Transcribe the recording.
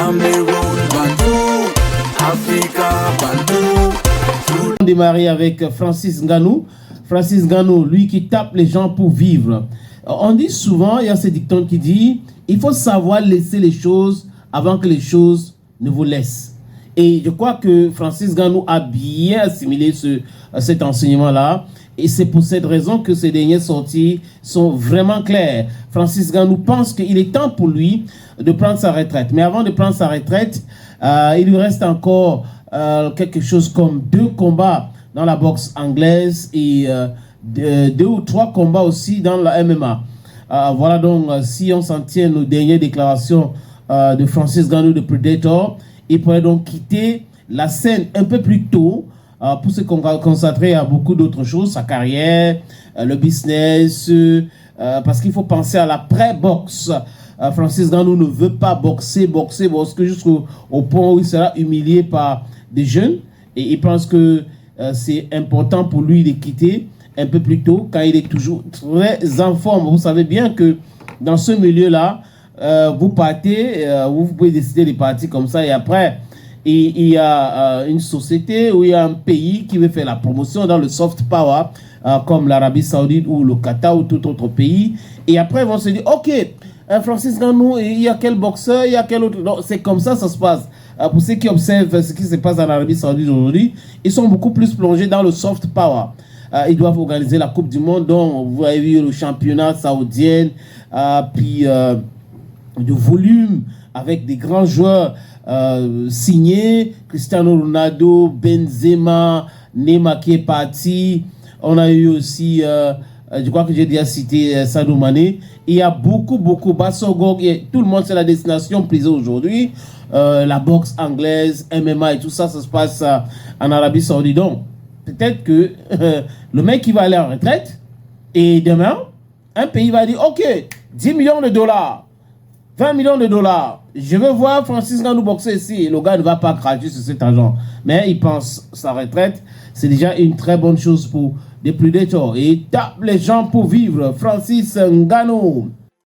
Cameroun, Bantou, Africa, Bantou. On démarre avec Francis Ngannou. Francis Ngannou, lui qui tape les gens pour vivre. On dit souvent, il y a ce dicton qui dit, il faut savoir laisser les choses avant que les choses ne vous laissent. Et je crois que Francis Ngannou a bien assimilé cet enseignement-là. Et c'est pour cette raison que ces dernières sorties sont vraiment claires. Francis Ngannou pense qu'il est temps pour lui de prendre sa retraite. Mais avant de prendre sa retraite, il lui reste encore quelque chose comme 2 combats dans la boxe anglaise et 2 ou 3 combats aussi dans la MMA. Voilà donc, si on s'en tient aux dernières déclarations de Francis Ngannou de Predator, il pourrait donc quitter la scène un peu plus tôt pour se concentrer à beaucoup d'autres choses, sa carrière, le business, parce qu'il faut penser à l'après-boxe. Francis Ngannou ne veut pas boxer jusqu'au point où il sera humilié par des jeunes, et il pense que c'est important pour lui de quitter un peu plus tôt, quand il est toujours très en forme. Vous savez bien que dans ce milieu-là, vous partez, vous pouvez décider de partir comme ça, et après, il y a une société ou il y a un pays qui veut faire la promotion dans le soft power, comme l'Arabie Saoudite ou le Qatar ou tout autre pays, et après ils vont se dire, ok, Francis Ngannou, il y a quel boxeur, il y a quel autre... Non, c'est comme ça se passe. Pour ceux qui observent ce qui se passe en Arabie Saoudite aujourd'hui, ils sont beaucoup plus plongés dans le soft power. Ils doivent organiser la Coupe du Monde, donc vous avez vu le championnat saoudien, puis de volume, avec des grands joueurs signés, Cristiano Ronaldo, Benzema, Neymar qui est parti. On a eu aussi, je crois que j'ai déjà cité Sadio Mané. Il y a beaucoup, Bassogog, tout le monde, c'est la destination prisée aujourd'hui. La boxe anglaise, MMA et tout ça, ça se passe en Arabie Saoudite. Donc, peut-être que le mec qui va aller en retraite, et demain, un pays va dire, ok, 10 millions de dollars, 20 millions de dollars, je veux voir Francis Ngannou boxer ici. Et le gars ne va pas cracher sur cet argent. Mais il pense sa retraite, c'est déjà une très bonne chose pour des Predators. Et il tape les gens pour vivre. Francis Ngannou.